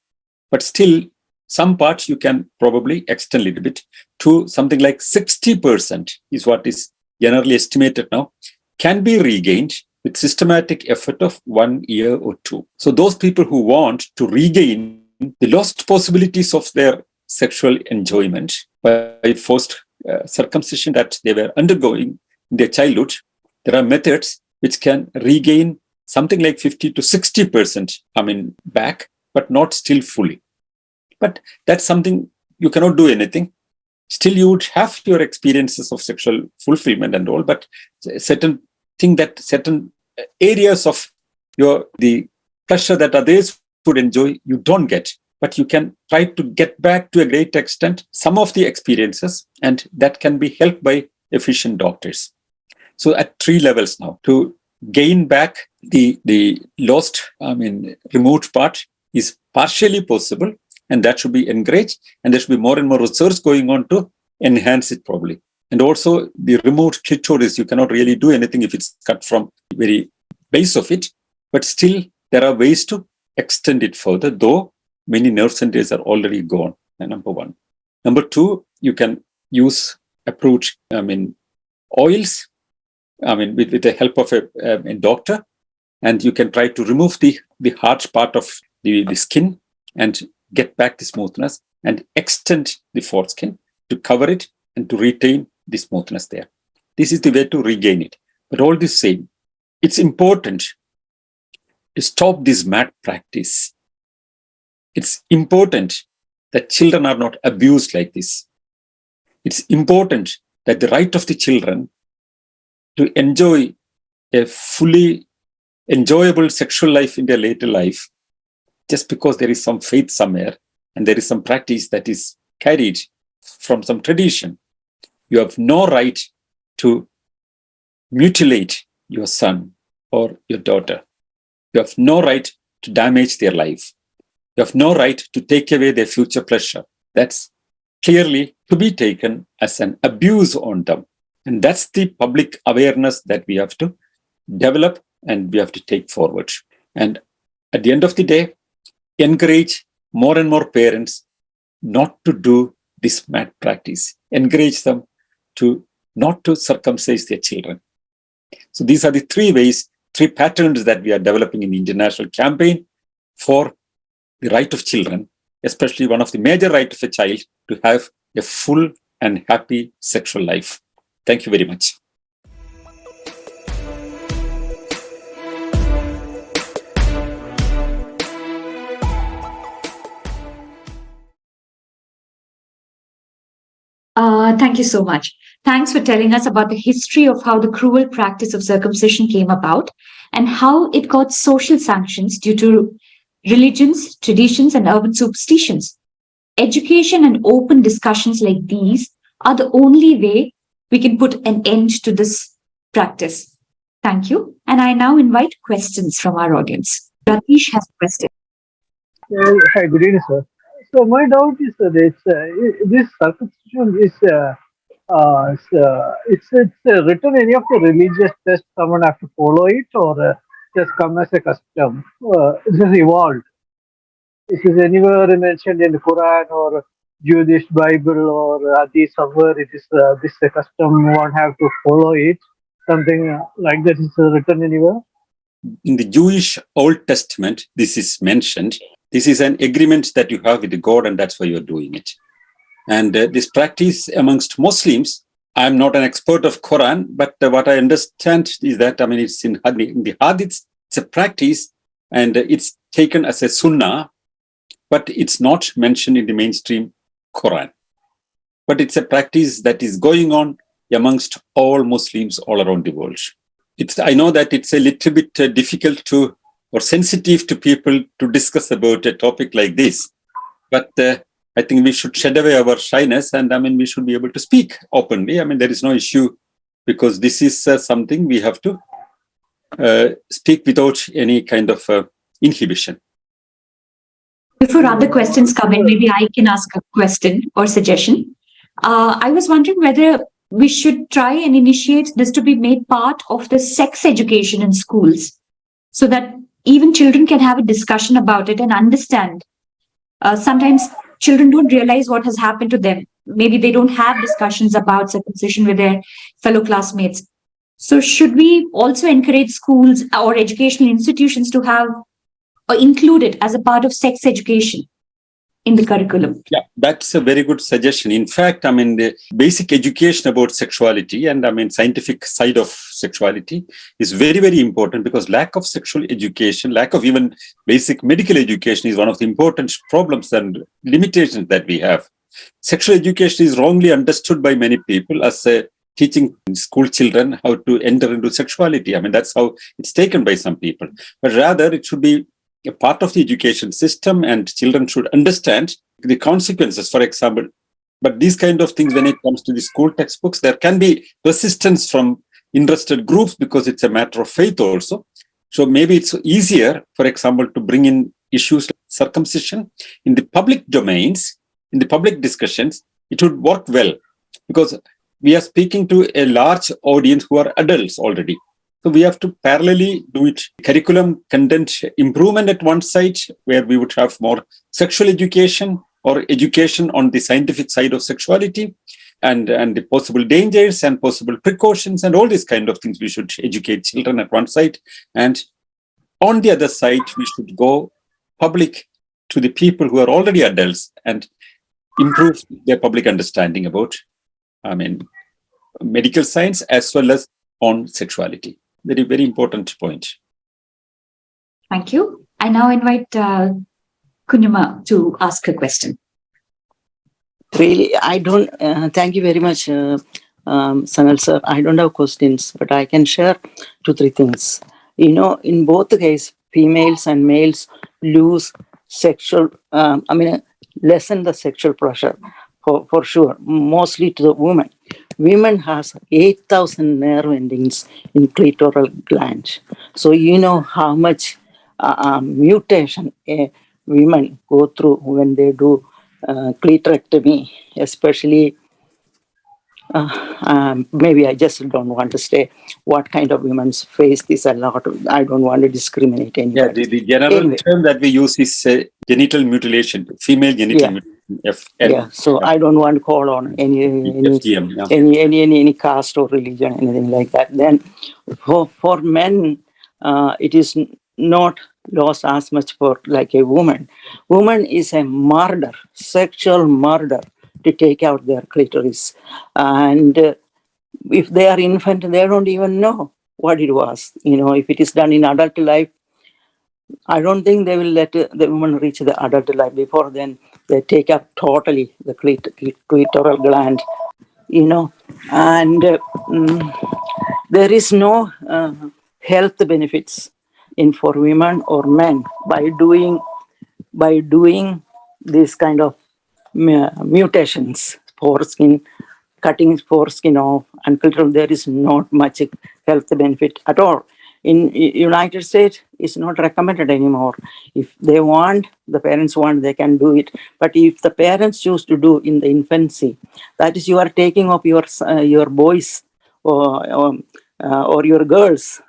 Speaker 1: But still, some parts you can probably extend a little bit to something like 60% is what is generally estimated now, can be regained with systematic effort of 1 year or 2. So those people who want to regain the lost possibilities of their sexual enjoyment by forced circumcision that they were undergoing in their childhood, there are methods which can regain something like 50 to 60%, back, but not still fully. But that's something you cannot do anything. Still, you would have your experiences of sexual fulfillment and all, but certain areas of the pleasure that others would enjoy, you don't get. But you can try to get back to a great extent some of the experiences, and that can be helped by efficient doctors. So at 3 levels now, to gain back the lost, removed part is partially possible, and that should be encouraged, and there should be more and more research going on to enhance it probably. And also the removed clitoris, you cannot really do anything if it's cut from the very base of it, but still there are ways to extend it further, though many nerve centers are already gone, number 1. Number 2, you can use approved oils, with the help of a doctor, and you can try to remove the hard part of the skin and get back the smoothness and extend the foreskin to cover it and to retain the smoothness there. This is the way to regain it. But all the same, it's important to stop this mad practice. It's important that children are not abused like this. It's important that the right of the children to enjoy a fully enjoyable sexual life in their later life, just because there is some faith somewhere and there is some practice that is carried from some tradition. You have no right to mutilate your son or your daughter. You have no right to damage their life. You have no right to take away their future pleasure. That's clearly to be taken as an abuse on them. And that's the public awareness that we have to develop and we have to take forward. And at the end of the day, encourage more and more parents not to do this mad practice. Encourage them to not to circumcise their children. So these are the 3 ways, 3 patterns that we are developing in the international campaign for the right of children, especially one of the major rights of a child to have a full and happy sexual life. Thank you very much.
Speaker 2: Thank you so much. Thanks for telling us about the history of how the cruel practice of circumcision came about and how it got social sanctions due to religions, traditions, and urban superstitions. Education and open discussions like these are the only way we can put an end to this practice. Thank you. And I now invite questions from our audience. Ratish has a question.
Speaker 3: Hi, good evening, sir. So my doubt is that this circumcision is it's written any of the religious tests someone have to follow it or just come as a custom? It has evolved. Is it anywhere mentioned in the Quran or Jewish Bible or Hadith somewhere? It is this a custom one have to follow it. Something like that is written anywhere.
Speaker 1: In the Jewish Old Testament, this is mentioned. This is an agreement that you have with God, and that's why you're doing it. And this practice amongst Muslims, I'm not an expert of Quran, but what I understand is that, it's in the Hadiths, it's a practice, and it's taken as a sunnah, but it's not mentioned in the mainstream Quran. But it's a practice that is going on amongst all Muslims all around the world. I know that it's a little bit difficult to or sensitive to people to discuss about a topic like this. But I think we should shed away our shyness and we should be able to speak openly. There is no issue because this is something we have to speak without any kind of inhibition.
Speaker 2: Before other questions come in, maybe I can ask a question or suggestion. I was wondering whether we should try and initiate this to be made part of the sex education in schools so that even children can have a discussion about it and understand. Sometimes children don't realize what has happened to them. Maybe they don't have discussions about circumcision with their fellow classmates. So, should we also encourage schools or educational institutions to have or include it as a part of sex education in the curriculum?
Speaker 1: Yeah, that's a very good suggestion. In fact, the basic education about sexuality and scientific side of sexuality is very, very important, because lack of sexual education, lack of even basic medical education is one of the important problems and limitations that we have. Sexual education is wrongly understood by many people as teaching school children how to enter into sexuality. That's how it's taken by some people. But rather, it should be a part of the education system, and children should understand the consequences, for example. But these kind of things, when it comes to the school textbooks, there can be resistance from interested groups because it's a matter of faith also. So maybe it's easier, for example, to bring in issues like circumcision in the public domains, in the public discussions. It would work well, because we are speaking to a large audience who are adults already. So we have to parallelly do it. Curriculum content improvement at one side, where we would have more sexual education or education on the scientific side of sexuality, and the possible dangers and possible precautions and all these kind of things. We should educate children at one side. And on the other side, we should go public to the people who are already adults and improve their public understanding about, medical science as well as on sexuality. Very, very important point.
Speaker 2: Thank you. I now invite Kunyama to ask a question.
Speaker 4: Really, I don't, thank you very much, Sanal sir. I don't have questions, but I can share 2-3 things. In both the cases, females and males lose sexual, lessen the sexual pressure for sure, mostly to the women. Women has 8,000 nerve endings in clitoral gland. So you know how much mutation women go through when they do clitorectomy, especially. Maybe I just don't want to say what kind of women face this a lot. I don't want to discriminate anybody.
Speaker 1: Yeah, the general term that we use is genital mutilation, female genital mutilation.
Speaker 4: So I don't want to call on any caste or religion, anything like that. Then for men, it is not lost as much for like a woman. Woman is a murder, sexual murder, to take out their clitoris. And if they are infant, they don't even know what it was. If it is done in adult life, I don't think they will let the woman reach the adult life. Before then, they take up totally the clitoral gland, and there is no health benefits for women or men by doing this kind of mutations, foreskin, cutting foreskin off, and clitoral. There is not much health benefit at all. In United States, it's not recommended anymore. If they want, the parents want, they can do it. But if the parents choose to do in the infancy, that is, you are taking up your boys or your girls'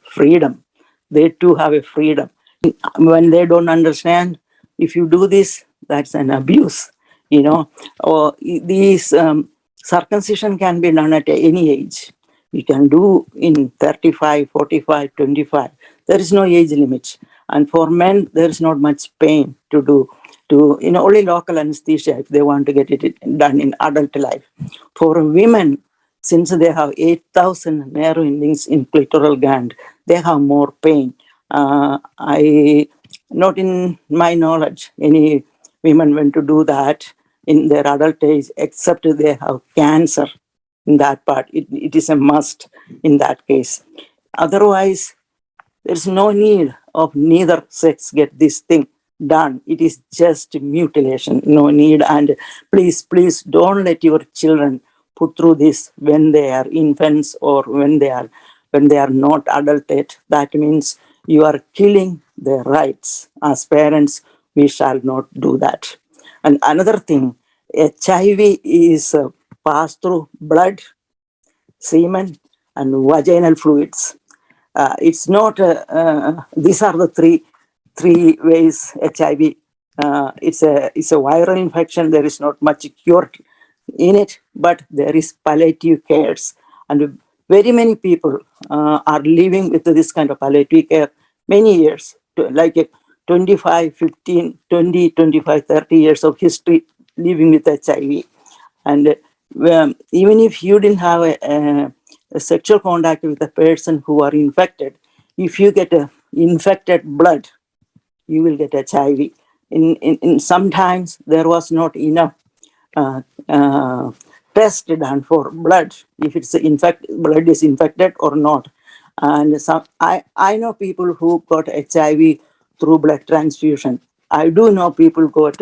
Speaker 4: freedom. They too have a freedom. When they don't understand, if you do this, that's an abuse. Or these circumcision can be done at any age. You can do in 35, 45, 25. There is no age limit. And for men, there is not much pain to do. Only local anesthesia if they want to get it done in adult life. For women, since they have 8,000 nerve endings in clitoral gland, they have more pain. Not in my knowledge, any women went to do that in their adult age, except they have cancer. In that part, it is a must in that case. Otherwise, there's no need of neither sex get this thing done. It is just mutilation, no need. And please don't let your children put through this when they are infants or when they are not adult yet. That means you are killing their rights as parents we shall not do that. And another thing, HIV is passed through blood, semen, and vaginal fluids. It's not, these are the three ways HIV, it's a viral infection. There is not much cure in it, but there is palliative cares. And very many people are living with this kind of palliative care many years, like 25, 15, 20, 25, 30 years of history living with HIV. And even if you didn't have a sexual contact with a person who are infected, if you get infected blood, you will get HIV. In sometimes there was not enough test done for blood, if it's blood is infected or not. And I know people who got HIV through blood transfusion. I do know people got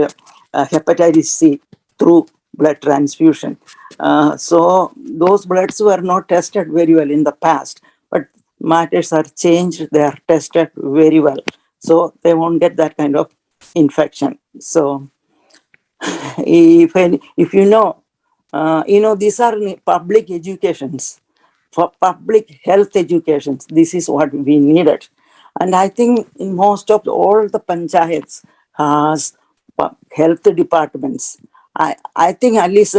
Speaker 4: hepatitis C through blood transfusion. So those bloods were not tested very well in the past, but matters are changed. They are tested very well, so they won't get that kind of infection. So if you know, these are public educations, for public health educations. This is what we needed. And I think in most of all the panchayats has health departments. I think at least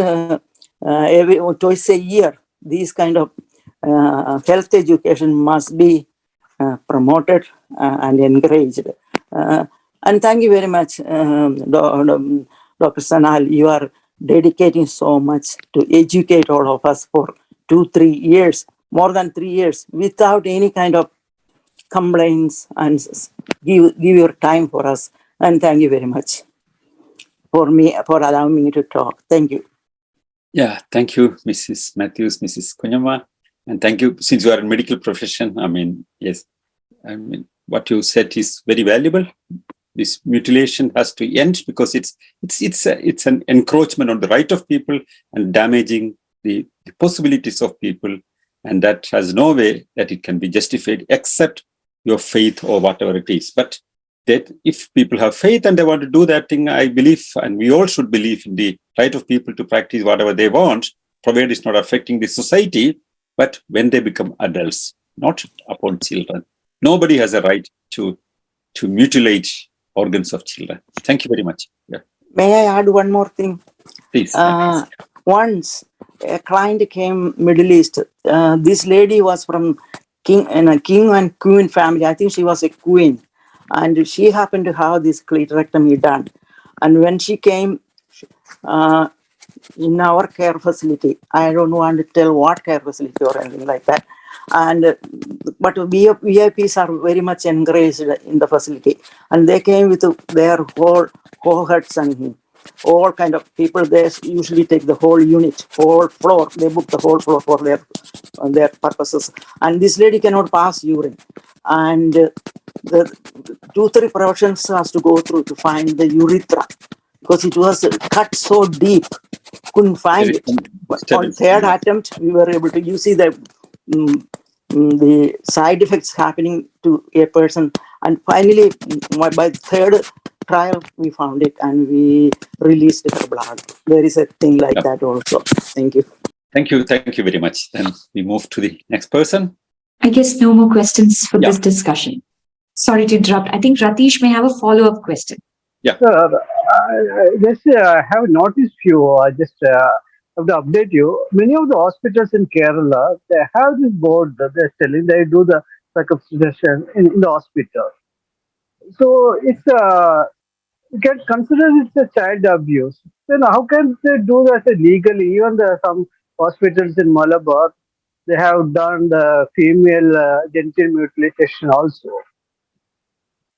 Speaker 4: twice a year, these kind of health education must be promoted and encouraged. And thank you very much, Dr. Sanal. You are dedicating so much to educate all of us for 2-3 years, more than 3 years, without any kind of complaints, and give your time for us. And thank you very much for allowing me to talk. Thank you.
Speaker 1: Yeah, thank you, Mrs. Matthews, Mrs. Kunyama. And thank you, since you are in medical profession. I mean, yes, I mean, what you said is very valuable. This mutilation has to end because it's an encroachment on the right of people and damaging the possibilities of people. And that has no way that it can be justified except your faith or whatever it is. But that if people have faith and they want to do that thing, I believe, and we all should believe in the right of people to practice whatever they want, provided it's not affecting the society, but when they become adults, not upon children. Nobody has a right to mutilate organs of children. Thank you very much. Yeah.
Speaker 4: May I add one more thing?
Speaker 1: Please.
Speaker 4: Once a client came Middle East. This lady was from king and queen family. I think she was a queen, and she happened to have this clitorectomy done. And when she came in our care facility, I don't want to tell what care facility or anything like that. And but VIPs are very much encouraged in the facility, and they came with their whole cohorts and all kind of people. They usually take the whole unit, whole floor. They book the whole floor for their purposes. And this lady cannot pass urine, and the 2-3 professions has to go through to find the urethra because it was cut so deep, couldn't find it. But on third attempt, we were able to. You see the side effects happening to a person, and finally by third trial we found it and we released her blood. There is a thing like that also. Thank you.
Speaker 1: Thank you very much. Then we move to the next person.
Speaker 2: I guess no more questions for this discussion. Sorry to interrupt. I think Ratish may have a follow-up question.
Speaker 3: Yeah. I have noticed few. I just have to update you. Many of the hospitals in Kerala, they have this board that they're telling they do the circumcision in the hospital. So it's you can consider it's a child abuse. Then how can they do that legally? Even some hospitals in Malabar, they have done the female genital mutilation also.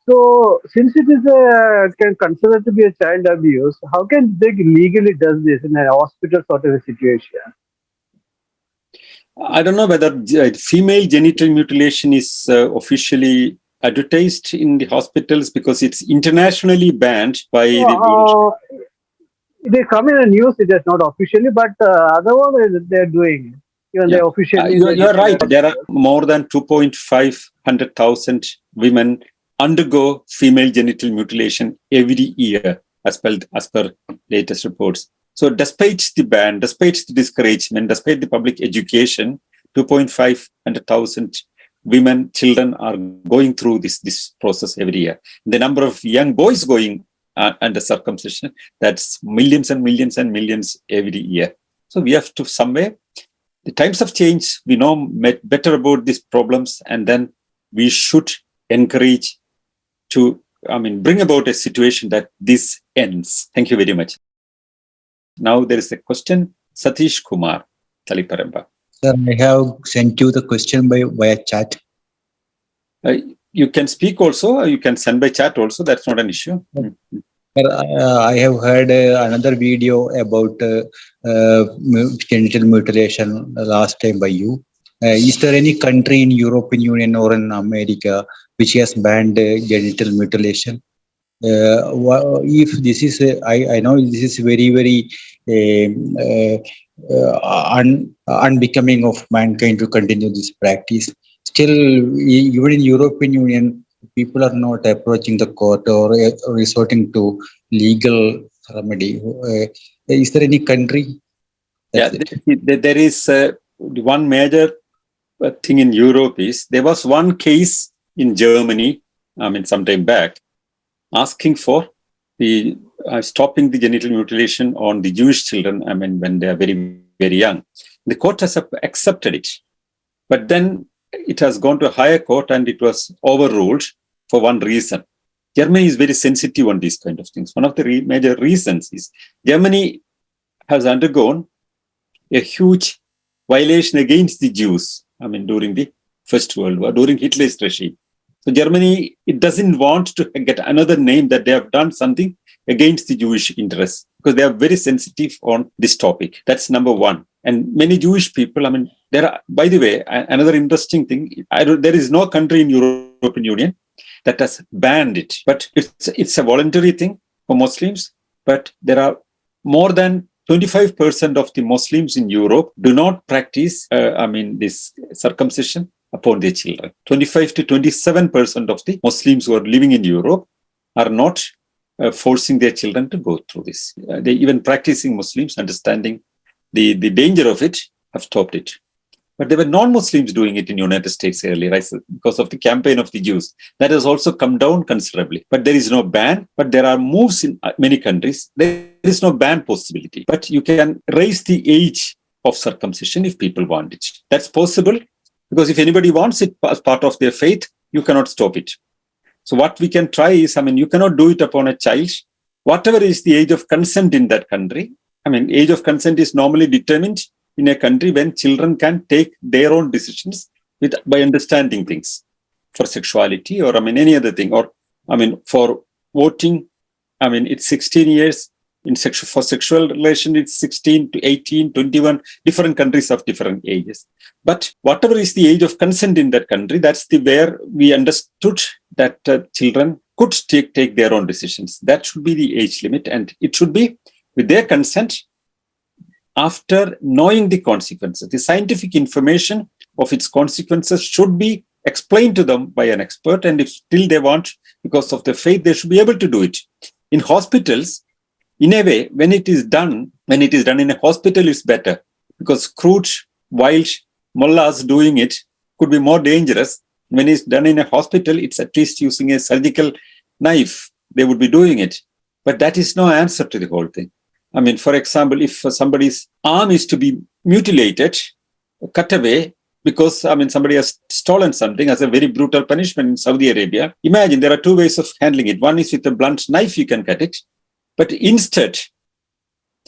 Speaker 3: So since it is can consider to be a child abuse, how can they legally does this in a hospital sort of a situation?
Speaker 1: I don't know whether female genital mutilation is officially advertised in the hospitals because it's internationally banned by the.
Speaker 3: They come in the news. It is not officially, but other one they're doing. Even they officially.
Speaker 1: You're right. There are more than 2,500,000 women undergo female genital mutilation every year, as per latest reports. So despite the ban, despite the discouragement, despite the public education, 2,500,000 women, children are going through this process every year. The number of young boys going under circumcision, that's millions and millions and millions every year. So we have to somewhere, the times have changed, we know better about these problems, and then we should encourage to, bring about a situation that this ends. Thank you very much. Now there is a question, Satish Kumar Taliparamba.
Speaker 5: Sir, I have sent you the question via chat.
Speaker 1: You can speak also, or you can send by chat also. That's not an issue.
Speaker 5: Sir, I have heard another video about genital mutilation last time by you. Is there any country in European Union or in America which has banned genital mutilation? If this is, I know this is very, very unbecoming of mankind to continue this practice. Still, even in European Union, people are not approaching the court or resorting to legal remedy. Is there any country?
Speaker 1: There is one major thing in Europe is there was one case in Germany, some time back, asking for the stopping the genital mutilation on the Jewish children, when they are very, very young. The court has accepted it. But then it has gone to a higher court and it was overruled for one reason. Germany is very sensitive on these kind of things. One of the major reasons is Germany has undergone a huge violation against the Jews, during the First World War, during Hitler's regime. So Germany, it doesn't want to get another name that they have done something against the Jewish interests, because they are very sensitive on this topic. That's number one. And many Jewish people, there are, by the way, another interesting thing, there is no country in European Union that has banned it, but it's a voluntary thing for Muslims. But there are more than 25% of the Muslims in Europe do not practice, this circumcision upon their children. 25 to 27% of the Muslims who are living in Europe are not forcing their children to go through this. They even practicing Muslims, understanding the danger of it, have stopped it. But there were non-Muslims doing it in the United States earlier, right? Because of the campaign of the Jews. That has also come down considerably. But there is no ban, but there are moves in many countries. There is no ban possibility. But you can raise the age of circumcision if people want it. That's possible, because if anybody wants it as part of their faith, you cannot stop it. So what we can try is, you cannot do it upon a child. Whatever is the age of consent in that country, age of consent is normally determined in a country when children can take their own decisions by understanding things for sexuality or any other thing, or for voting, it's 16 years. For sexual relation, it's 16 to 18, 21. Different countries have different ages. But whatever is the age of consent in that country, that's where we understood that children could take their own decisions. That should be the age limit, and it should be with their consent after knowing the consequences. The scientific information of its consequences should be explained to them by an expert, and if still they want, because of their faith, they should be able to do it. In hospitals, in a way, when it is done in a hospital, it's better, because crude, wild mullahs doing it could be more dangerous. When it's done in a hospital, it's at least using a surgical knife. They would be doing it. But that is no answer to the whole thing. For example, if somebody's arm is to be mutilated, cut away, because somebody has stolen something as a very brutal punishment in Saudi Arabia. Imagine there are two ways of handling it. One is with a blunt knife, you can cut it. But instead,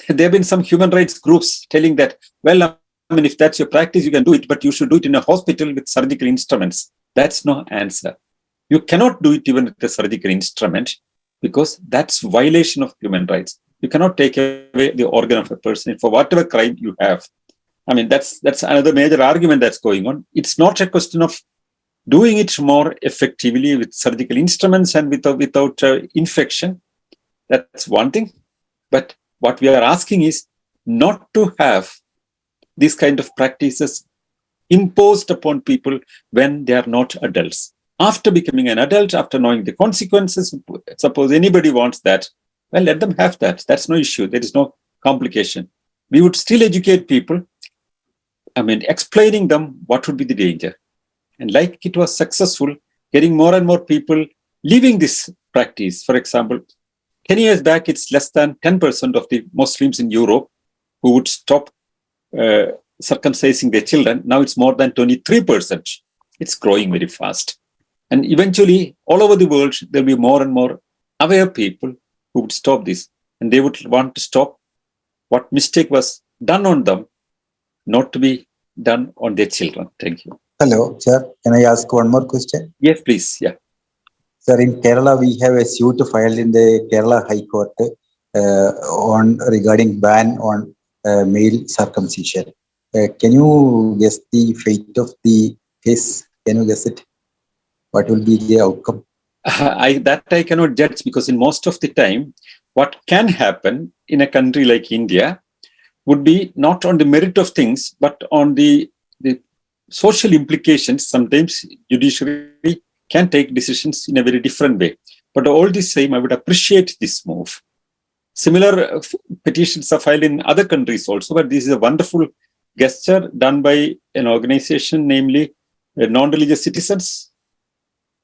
Speaker 1: there have been some human rights groups telling that, well, if that's your practice, you can do it, but you should do it in a hospital with surgical instruments. That's no answer. You cannot do it even with a surgical instrument, because that's violation of human rights. You cannot take away the organ of a person for whatever crime you have. That's another major argument that's going on. It's not a question of doing it more effectively with surgical instruments and without infection. That's one thing. But what we are asking is not to have these kind of practices imposed upon people when they are not adults. after becoming an adult, after knowing the consequences, suppose anybody wants that, well, let them have that. That's no issue. There is no complication. We would still educate people, explaining them what would be the danger. And like it was successful, getting more and more people leaving this practice. For example, 10 years back, it's less than 10% of the Muslims in Europe who would stop circumcising their children. Now it's more than 23%. It's growing very fast. And eventually, all over the world, there'll be more and more aware people who would stop this. And they would want to stop what mistake was done on them, not to be done on their children. Thank you.
Speaker 5: Hello, sir. Can I ask one more question?
Speaker 1: Yes, please. Yeah.
Speaker 5: Sir, in Kerala, we have a suit filed in the Kerala High Court on regarding ban on male circumcision. Can you guess the fate of the case? Can you guess it? What will be the outcome?
Speaker 1: I cannot judge, because in most of the time, what can happen in a country like India would be not on the merit of things, but on the social implications. Sometimes judiciary can take decisions in a very different way. But all the same, I would appreciate this move. Similar petitions are filed in other countries also, but this is a wonderful gesture done by an organization, namely non-religious citizens,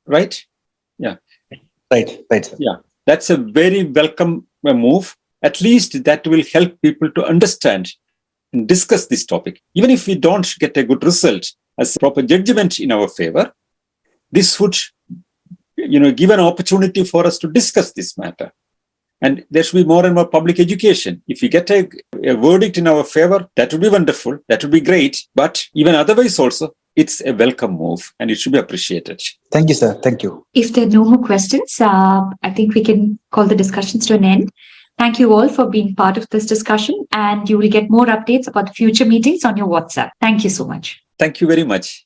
Speaker 1: right? Yeah.
Speaker 5: Right. Sir.
Speaker 1: Yeah. That's a very welcome move. At least that will help people to understand and discuss this topic. Even if we don't get a good result as a proper judgment in our favor, this would, give an opportunity for us to discuss this matter. And there should be more and more public education. If we get a verdict in our favor, that would be wonderful. That would be great. But even otherwise also, it's a welcome move and it should be appreciated.
Speaker 5: Thank you, sir. Thank you.
Speaker 2: If there are no more questions, I think we can call the discussions to an end. Thank you all for being part of this discussion, and you will get more updates about future meetings on your WhatsApp. Thank you so much.
Speaker 1: Thank you very much.